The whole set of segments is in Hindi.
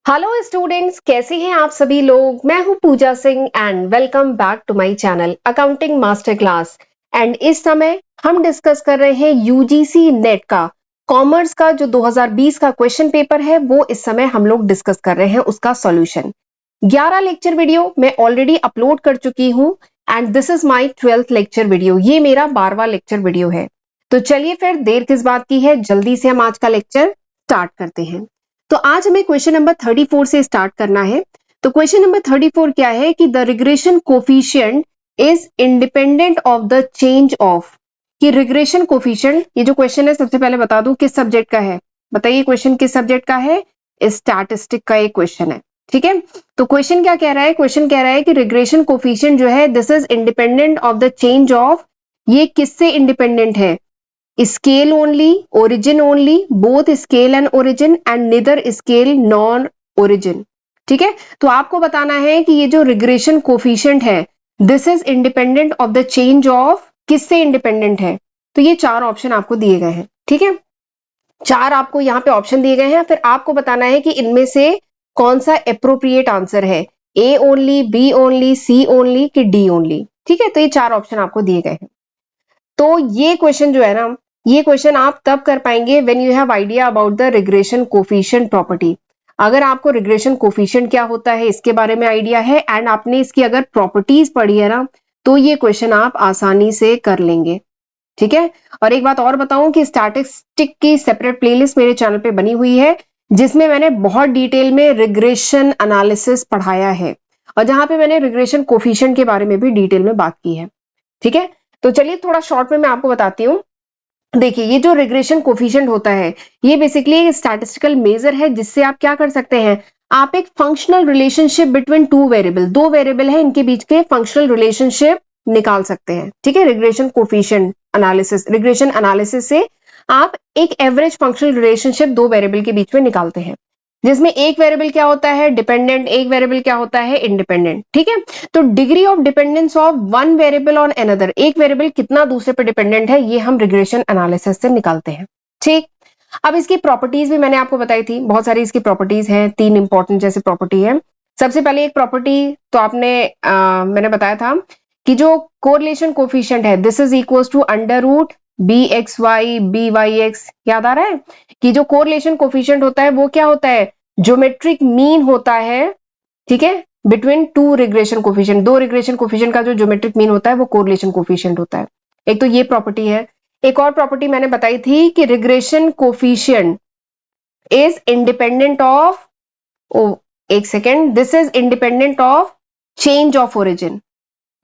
हेलो स्टूडेंट्स, कैसे हैं आप सभी लोग। मैं हूं Pooja Singh and welcome back to my channel accounting master class. And इस समय हम डिस्कस कर रहे हैं यूजीसी नेट का कॉमर्स का जो 2020 का क्वेश्चन पेपर है, वो इस समय हम लोग डिस्कस कर रहे हैं उसका सॉल्यूशन। 11 लेक्चर वीडियो मैं ऑलरेडी अपलोड कर चुकी हूं and this is my 12th lecture video. ये मेरा 12वां लेक्चर वीडियो है। तो चलिए फिर देर किस बात की है, जल्दी से हम आज का लेक्चर स्टार्ट करते हैं। तो आज हमें क्वेश्चन नंबर 34 से स्टार्ट करना है। तो क्वेश्चन नंबर 34 क्या है कि the regression coefficient is independent of the change of. कि रिग्रेशन कोफिशिएंट, ये जो क्वेश्चन है सबसे पहले बता दूं किस सब्जेक्ट का है। बताइए क्वेश्चन किस सब्जेक्ट का है। स्टैटिस्टिक का एक क्वेश्चन है, ठीक है। तो क्वेश्चन क्या कह रहा है, क्वेश्चन कह रहा है कि रिग्रेशन कोफिशिएंट जो है this is independent of the change of. ये किससे इंडिपेंडेंट है? Scale only, origin only, both scale and origin and neither scale non origin. ठीक है। तो आपको बताना है कि ये जो रिग्रेशन कोफिशिएंट है this is independent of the change of. किससे इंडिपेंडेंट है? तो ये चार ऑप्शन आपको दिए गए हैं, ठीक है। चार आपको यहाँ पे ऑप्शन दिए गए हैं, फिर आपको बताना है कि इनमें से कौन सा एप्रोप्रिएट आंसर है। A only, B only, C only कि डी ओनली। ठीक है। तो ये चार ऑप्शन आपको दिए गए हैं। तो ये क्वेश्चन जो है ना, ये क्वेश्चन आप तब कर पाएंगे when you have idea about the regression coefficient property. अगर आपको रिग्रेशन कोफिशिएंट क्या होता है इसके बारे में आइडिया है एंड आपने इसकी अगर प्रॉपर्टीज पढ़ी है ना, तो ये क्वेश्चन आप आसानी से कर लेंगे, ठीक है। और एक बात और बताऊं कि स्टैटिस्टिक की सेपरेट प्लेलिस्ट मेरे चैनल पे बनी हुई है, जिसमें मैंने बहुत डिटेल में रिग्रेशन एनालिसिस पढ़ाया है और जहां पे मैंने रिग्रेशन कोफिशिएंट के बारे में भी डिटेल में बात की है, ठीक है। तो चलिए थोड़ा शॉर्ट में मैं आपको बताती हूँ। देखिए, ये जो रिग्रेशन कोफिशिएंट होता है ये बेसिकली एक स्टैटिस्टिकल मेजर है जिससे आप क्या कर सकते हैं, आप एक functional relationship between two variable, दो वेरिएबल है इनके बीच के फंक्शनल रिलेशनशिप निकाल सकते हैं, ठीक है। Regression coefficient analysis, regression analysis से आप एक एवरेज फंक्शनल रिलेशनशिप दो वेरिएबल के बीच में निकालते हैं, जिसमें एक वेरिएबल क्या होता है डिपेंडेंट, एक वेरिएबल क्या होता है इंडिपेंडेंट, ठीक है। तो degree of dependence of one variable on another, एक वेरिएबल कितना दूसरे पर डिपेंडेंट है, ये हम रिग्रेशन एनालिसिस से निकालते हैं, ठीक। अब इसकी प्रॉपर्टीज भी मैंने आपको बताई थी, बहुत सारी इसकी प्रॉपर्टीज हैं, तीन इंपॉर्टेंट जैसे प्रॉपर्टी है। सबसे पहले एक प्रॉपर्टी तो मैंने बताया था कि जो कोरिलेशन कोफिशिएंट है this is equal to under root B X Y B Y X. याद आ रहा है कि जो कोरिलेशन कोफिशिएंट होता है वो क्या होता है, ज्योमेट्रिक मीन होता है, ठीक है, बिटवीन टू रिग्रेशन कोफिशिएंट। दो रिग्रेशन कोफिशिएंट का जो ज्योमेट्रिक मीन होता है वो कोरिलेशन कोफिशिएंट होता है। एक तो ये प्रॉपर्टी है। एक और प्रॉपर्टी मैंने बताई थी कि regression coefficient is independent of, एक second, this is independent of change of origin.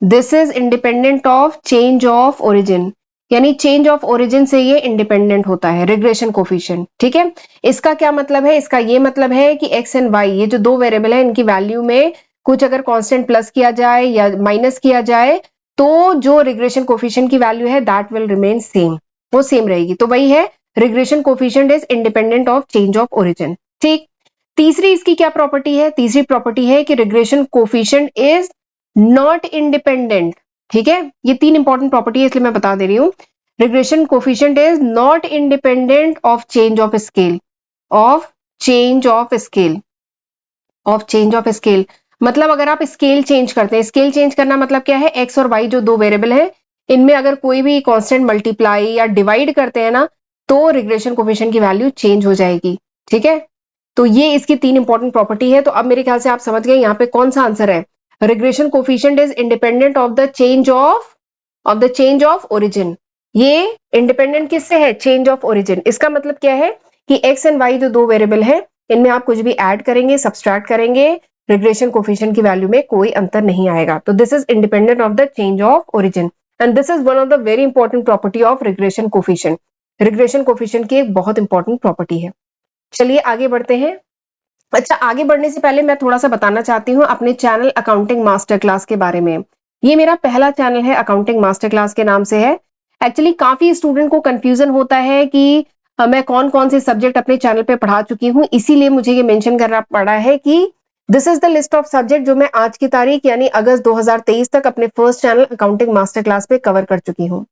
This is independent of change of origin, यानी चेंज ऑफ ओरिजिन से ये इंडिपेंडेंट होता है रिग्रेशन कोफिशिएंट, ठीक है। इसका क्या मतलब है, इसका ये मतलब है कि एक्स एंड वाई ये जो दो वेरिएबल है इनकी वैल्यू में कुछ अगर कांस्टेंट प्लस किया जाए या माइनस किया जाए तो जो रिग्रेशन कोफिशिएंट की वैल्यू है दैट विल रिमेन सेम, वो सेम रहेगी। तो वही है regression coefficient is independent of change of origin, ठीक। तीसरी इसकी क्या प्रॉपर्टी है, तीसरी प्रॉपर्टी है कि regression coefficient is not independent, ठीक है। ये तीन इंपॉर्टेंट प्रॉपर्टी है इसलिए मैं बता दे रही हूं। Regression coefficient is not independent of change of scale, of change of scale, of change of scale. मतलब अगर आप स्केल चेंज करते हैं, स्केल चेंज करना मतलब क्या है, एक्स और वाई जो दो वेरिएबल है इनमें अगर कोई भी कांस्टेंट मल्टीप्लाई या डिवाइड करते हैं ना तो रिग्रेशन कोफिशिएंट की वैल्यू चेंज हो जाएगी, ठीक है। तो ये इसकी तीन इंपॉर्टेंट प्रॉपर्टी है। तो अब मेरे ख्याल से आप समझ गए यहाँ पे कौन सा आंसर है। Regression coefficient is independent of the change of origin. ये इंडिपेंडेंट किससे है, चेंज ऑफ ओरिजिन। इसका मतलब क्या है कि एक्स एंड वाई जो दो वेरिएबल है इनमें आप कुछ भी ऐड करेंगे सब्सट्रैक्ट करेंगे, रिग्रेशन कोफिशिएंट की वैल्यू में कोई अंतर नहीं आएगा। तो this is independent of the change of origin and this is one of the very important property of regression coefficient. Regression coefficient की एक बहुत इंपॉर्टेंट प्रॉपर्टी है। चलिए आगे बढ़ते हैं। अच्छा, आगे बढ़ने से पहले मैं थोड़ा सा बताना चाहती हूँ अपने चैनल अकाउंटिंग मास्टर क्लास के बारे में। ये मेरा पहला चैनल है, अकाउंटिंग मास्टर क्लास के नाम से है। एक्चुअली काफी स्टूडेंट को कंफ्यूजन होता है कि मैं कौन कौन से सब्जेक्ट अपने चैनल पे पढ़ा चुकी हूँ, इसीलिए मुझे ये मेंशन करना पड़ा है कि this is the list of subject जो मैं आज की तारीख यानी अगस्त 2023 तक अपने first channel accounting master class पे कवर कर चुकी हूँ।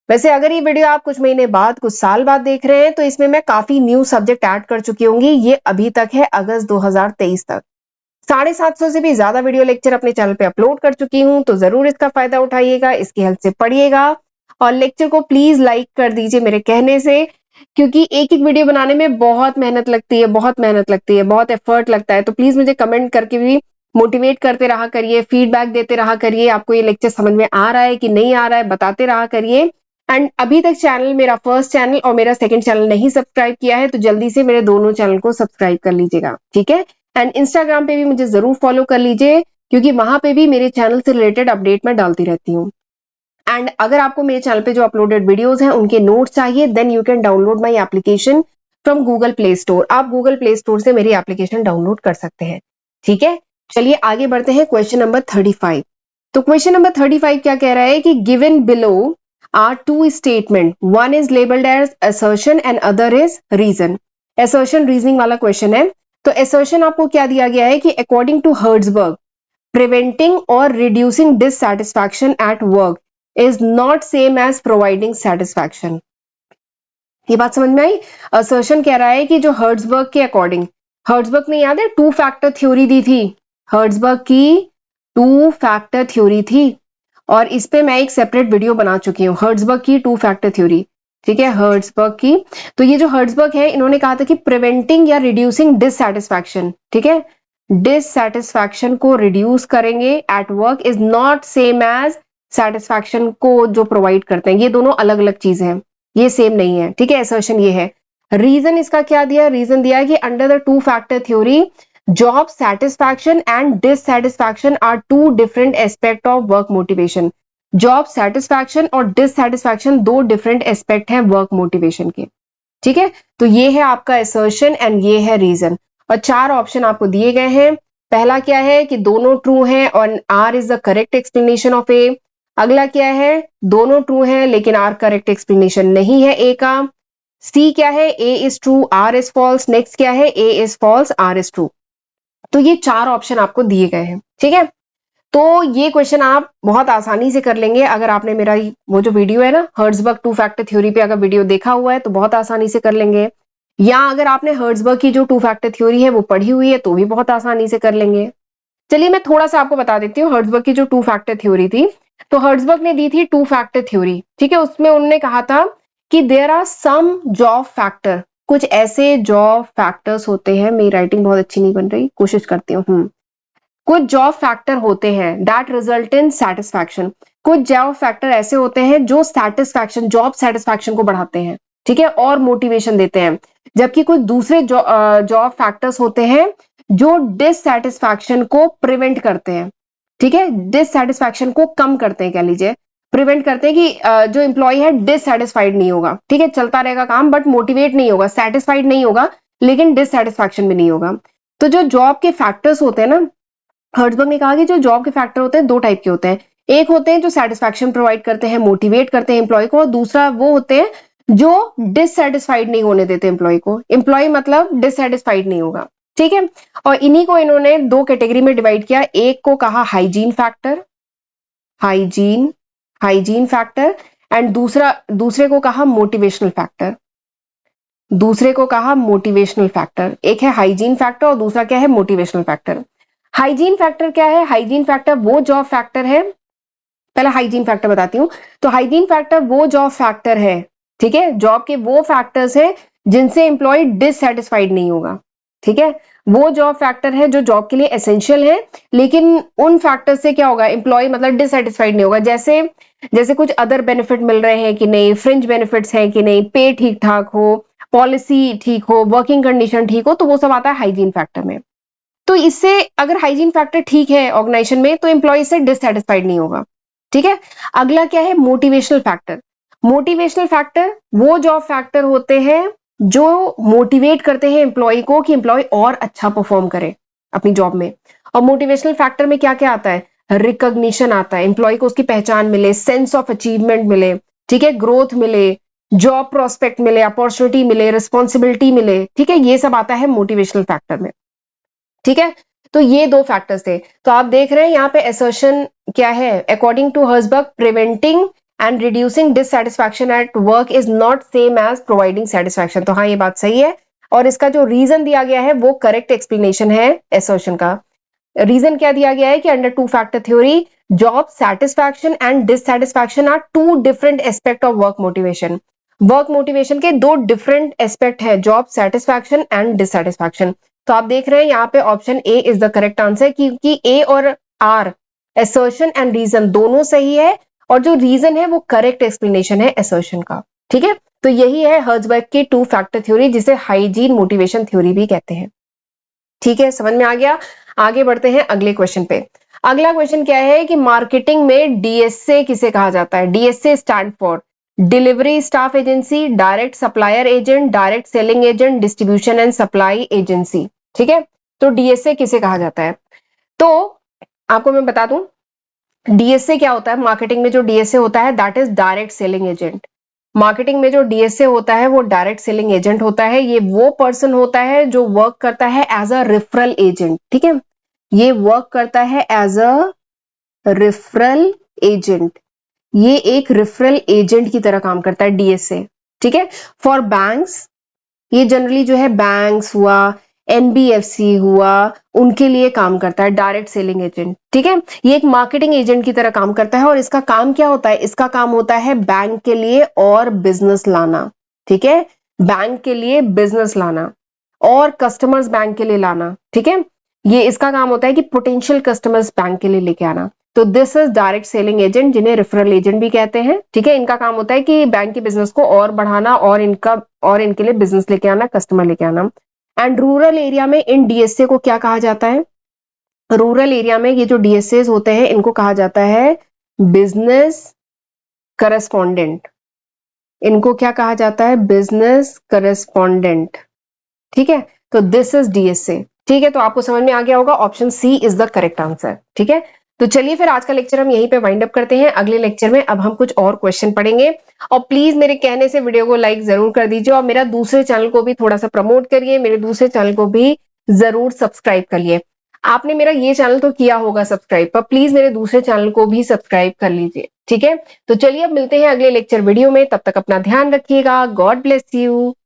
वैसे अगर ये वीडियो आप कुछ महीने बाद, कुछ साल बाद देख रहे हैं, तो इसमें मैं काफी न्यू सब्जेक्ट ऐड कर चुकी होंगी। ये अभी तक है अगस्त 2023 तक। 750 से भी ज्यादा वीडियो लेक्चर अपने चैनल पे अपलोड कर चुकी हूँ, तो जरूर इसका फायदा उठाइएगा, इसकी हेल्प से पढ़िएगा और लेक्चर को प्लीज लाइक कर दीजिए मेरे कहने से, क्योंकि एक एक वीडियो बनाने में बहुत मेहनत लगती है, बहुत मेहनत लगती है, बहुत एफर्ट लगता है। तो प्लीज मुझे कमेंट करके भी मोटिवेट करते रहा करिए, फीडबैक देते रहा करिए, आपको ये लेक्चर समझ में आ रहा है कि नहीं आ रहा है बताते रहा करिए। एंड अभी तक चैनल, मेरा फर्स्ट चैनल और मेरा सेकंड चैनल नहीं सब्सक्राइब किया है, तो जल्दी से मेरे दोनों चैनल को सब्सक्राइब कर लीजिएगा, ठीक है। एंड इंस्टाग्राम पे भी मुझे जरूर फॉलो कर लीजिए, क्योंकि वहां पे भी मेरे चैनल से रिलेटेड अपडेट मैं डालती रहती हूँ। एंड अगर आपको मेरे चैनल पे जो अपलोडेड वीडियोस हैं उनके नोट्स चाहिए, then you can download my application from Google Play Store. आप गूगल प्ले स्टोर से मेरी एप्लीकेशन डाउनलोड कर सकते हैं, ठीक है। चलिए आगे बढ़ते हैं क्वेश्चन नंबर 35। तो क्वेश्चन नंबर 35 क्या कह रहा है कि given below are two statement, one is labelled as assertion and other is reason. Assertion reasoning वाला क्वेश्चन है। तो असर्शन आपको क्या दिया गया है कि according to Herzberg, preventing or reducing dissatisfaction at work is not same as providing satisfaction। ये बात समझ में आई। असर्शन कह रहा है कि जो हर्ट्जबर्ग के अकॉर्डिंग, हर्ट्जबर्ग ने याद है टू फैक्टर थ्योरी दी थी, हर्ट्जबर्ग की टू फैक्टर थ्योरी थी, और इस पे मैं एक सेपरेट वीडियो बना चुकी हूँ, हर्ट्जबर्ग की टू फैक्टर थ्योरी, ठीक है, हर्ट्जबर्ग की। तो ये जो हर्ट्जबर्ग है, इन्होंने कहा था कि प्रिवेंटिंग या रिड्यूसिंग डिससैटिस्फैक्शन, ठीक है, डिससैटिस्फैक्शन को रिड्यूस करेंगे at work is not same as satisfaction को जो प्रोवाइड करते हैं, ये दोनों अलग अलग चीजें हैं, ये सेम नहीं है, ठीक है। असर्शन ये है। रीजन इसका क्या दिया, रीजन दिया कि under the two factor theory job satisfaction and dissatisfaction are two different aspect of work motivation. Job satisfaction और डिससैटिस्फैक्शन दो डिफरेंट एस्पेक्ट हैं वर्क मोटिवेशन के, ठीक है। तो ये है आपका असर्शन एंड ये है रीजन, और चार ऑप्शन आपको दिए गए हैं। पहला क्या है कि दोनों ट्रू हैं और R is the correct explanation of A. अगला क्या है, दोनों ट्रू हैं लेकिन आर करेक्ट एक्सप्लेनेशन नहीं है ए का। सी क्या है, A is true R is false. Next क्या है, A is false R is true. तो ये चार ऑप्शन आपको दिए गए हैं, ठीक है। तो ये क्वेश्चन आप बहुत आसानी से कर लेंगे अगर आपने मेरा वो जो वीडियो है ना हर्ट्जबर्ग टू फैक्टर थ्योरी पे अगर वीडियो देखा हुआ है, तो बहुत आसानी से कर लेंगे। या अगर आपने हर्ट्जबर्ग की जो टू फैक्टर थ्योरी है वो पढ़ी हुई है, तो भी बहुत आसानी से कर लेंगे। चलिए मैं थोड़ा सा आपको बता देती हूँ हर्ट्जबर्ग की जो टू फैक्टर थ्योरी थी। तो हर्ट्जबर्ग ने दी थी टू फैक्टर थ्योरी, ठीक है। उसमें उन्होंने कहा था कि there are some job factor, कुछ ऐसे जॉब फैक्टर्स होते हैं, मेरी राइटिंग बहुत अच्छी नहीं बन रही, कोशिश करती हूँ। कुछ जॉब फैक्टर होते हैं दैट रिजल्ट इन सेटिस्फैक्शन, कुछ जॉब फैक्टर ऐसे होते हैं जो सेटिस्फैक्शन, जॉब सेटिस्फैक्शन को बढ़ाते हैं, ठीक है, और मोटिवेशन देते हैं। जबकि कुछ दूसरे जॉब फैक्टर्स होते हैं जो डिससैटिस्फैक्शन को प्रिवेंट करते हैं, ठीक है, डिससैटिस्फैक्शन को कम करते हैं, कह लीजिए प्रिवेंट करते हैं कि जो एम्प्लॉय है डिससैटिस्फाइड नहीं होगा, ठीक है, चलता रहेगा काम बट मोटिवेट नहीं होगा, सेटिस्फाइड नहीं होगा, लेकिन डिससैटिस्फैक्शन भी नहीं होगा। तो जो जॉब के फैक्टर्स होते हैं ना, हर्ट्जबर्ग ने कहा कि जो जॉब के फैक्टर होते हैं दो टाइप के होते हैं। एक होते हैं जो सेटिस्फैक्शन प्रोवाइड करते हैं, मोटिवेट करते हैं एम्प्लॉय को, और दूसरा वो होते हैं जो डिससेटिस्फाइड नहीं होने देते एम्प्लॉय को। एम्प्लॉय मतलब डिससेटिस्फाइड नहीं होगा, ठीक है। और इन्हीं को इन्होंने दो कैटेगरी में डिवाइड किया। एक को कहा hygiene factor, hygiene hygiene factor, and दूसरे को कहा मोटिवेशनल फैक्टर, दूसरे को कहा मोटिवेशनल फैक्टर। एक है हाइजीन फैक्टर और दूसरा क्या है, मोटिवेशनल फैक्टर। हाइजीन फैक्टर क्या है, हाइजीन फैक्टर वो जॉब फैक्टर है, पहले हाइजीन फैक्टर बताती हूँ। तो हाइजीन फैक्टर वो जॉब फैक्टर है, ठीक है, जॉब के वो फैक्टर्स हैं जिनसे एम्प्लॉय डिससेटिस्फाइड नहीं होगा, ठीक है। वो जॉब फैक्टर है जो जॉब के लिए एसेंशियल है, लेकिन उन फैक्टर से क्या होगा, एम्प्लॉय मतलब डिससेटिस्फाइड नहीं होगा। जैसे जैसे कुछ अदर बेनिफिट मिल रहे हैं कि नहीं, फ्रिंज बेनिफिट्स हैं कि नहीं, पे ठीक ठाक हो, पॉलिसी ठीक हो, वर्किंग कंडीशन ठीक हो, तो वो सब आता है हाइजीन फैक्टर में। तो इससे अगर हाइजीन फैक्टर ठीक है ऑर्गेनाइजेशन में, तो एम्प्लॉय से डिससेटिस्फाइड नहीं होगा, ठीक है। अगला क्या है, मोटिवेशनल फैक्टर। मोटिवेशनल फैक्टर वो जॉब फैक्टर होते हैं जो मोटिवेट करते हैं एम्प्लॉय को कि एम्प्लॉय और अच्छा परफॉर्म करे अपनी जॉब में। और मोटिवेशनल फैक्टर में क्या क्या आता है, रिकॉग्निशन आता है, एम्प्लॉय को उसकी पहचान मिले, सेंस ऑफ अचीवमेंट मिले, ठीक है, ग्रोथ मिले, जॉब प्रोस्पेक्ट मिले, अपॉर्चुनिटी मिले, रिस्पॉन्सिबिलिटी मिले, ठीक है, ये सब आता है मोटिवेशनल फैक्टर में, ठीक है। तो ये दो फैक्टर्स थे। तो आप देख रहे हैं यहाँ पे असर्शन क्या है, according to Herzberg preventing and reducing dissatisfaction at work is not same as providing satisfaction. तो हाँ, ये बात सही है और इसका जो रीजन दिया गया है वो करेक्ट एक्सप्लेनेशन है असर्शन का। रीजन क्या दिया गया है कि under two factor theory job satisfaction and dissatisfaction are two different aspect of work motivation. Work motivation के दो डिफरेंट एस्पेक्ट है, जॉब सेटिस्फैक्शन एंड डिससेटिस्फैक्शन। तो आप देख रहे हैं यहाँ पे option A is the correct answer, क्योंकि ए और आर असर्शन एंड रीजन दोनों सही है और जो रीजन है वो करेक्ट एक्सप्लेनेशन है असर्शन का। ठीक है, तो यही है हर्ट्जबर्ग की टू फैक्टर थ्योरी, जिसे हाइजीन मोटिवेशन थ्योरी भी कहते हैं। ठीक है, समझ में आ गया। आगे बढ़ते हैं अगले क्वेश्चन पे। अगला क्वेश्चन क्या है कि मार्केटिंग में डीएसए किसे कहा जाता है? DSA stand for delivery staff agency, direct supplier agent, direct selling agent, distribution and supply agency. ठीक है, तो डीएसए किसे कहा जाता है? तो आपको मैं बता दूं डीएसए क्या होता है। मार्केटिंग में जो डीएसए होता है that is direct selling agent. Marketing में जो डीएसए होता है वो डायरेक्ट सेलिंग एजेंट होता है। ये वो पर्सन होता है जो वर्क करता है एज अ रेफरल एजेंट। ठीक है, ये वर्क करता है एज अ रेफरल एजेंट। ये एक रेफरल एजेंट की तरह काम करता है डीएसए। ठीक है, फॉर बैंक्स, ये जनरली जो है बैंक्स हुआ, एनबीएफसी हुआ, उनके लिए काम करता है डायरेक्ट सेलिंग एजेंट। ठीक है, ये एक मार्केटिंग एजेंट की तरह काम करता है और इसका काम क्या होता है? इसका काम होता है बैंक के लिए और बिजनेस लाना। ठीक है, बैंक के लिए बिजनेस लाना और कस्टमर्स बैंक के लिए लाना। ठीक है, ये इसका काम होता है कि पोटेंशियल कस्टमर्स बैंक के लिए लेके आना। तो this is direct selling agent, जिन्हें रेफरल एजेंट भी कहते हैं। ठीक है, इनका काम होता है कि बैंक के बिजनेस को और बढ़ाना और इनके लिए बिजनेस लेके आना, कस्टमर लेके आना। एंड रूरल एरिया में इन डीएसए को क्या कहा जाता है? रूरल एरिया में ये जो डीएसए होते हैं इनको कहा जाता है बिजनेस करस्पॉन्डेंट। इनको क्या कहा जाता है? Business correspondent. ठीक है, तो दिस इज डीएसए। ठीक है, तो आपको समझ में आ गया होगा, option C is the correct answer. ठीक है, तो चलिए फिर आज का लेक्चर हम यहीं पे वाइंड अप करते हैं। अगले लेक्चर में अब हम कुछ और क्वेश्चन पढ़ेंगे और प्लीज मेरे कहने से वीडियो को लाइक जरूर कर दीजिए और मेरा दूसरे चैनल को भी थोड़ा सा प्रमोट करिए, मेरे दूसरे चैनल को भी जरूर सब्सक्राइब करिए। आपने मेरा ये चैनल तो किया होगा सब्सक्राइब, पर प्लीज मेरे दूसरे चैनल को भी सब्सक्राइब कर लीजिए। ठीक है, तो चलिए अब मिलते हैं अगले लेक्चर वीडियो में, तब तक अपना ध्यान रखिएगा। God bless you.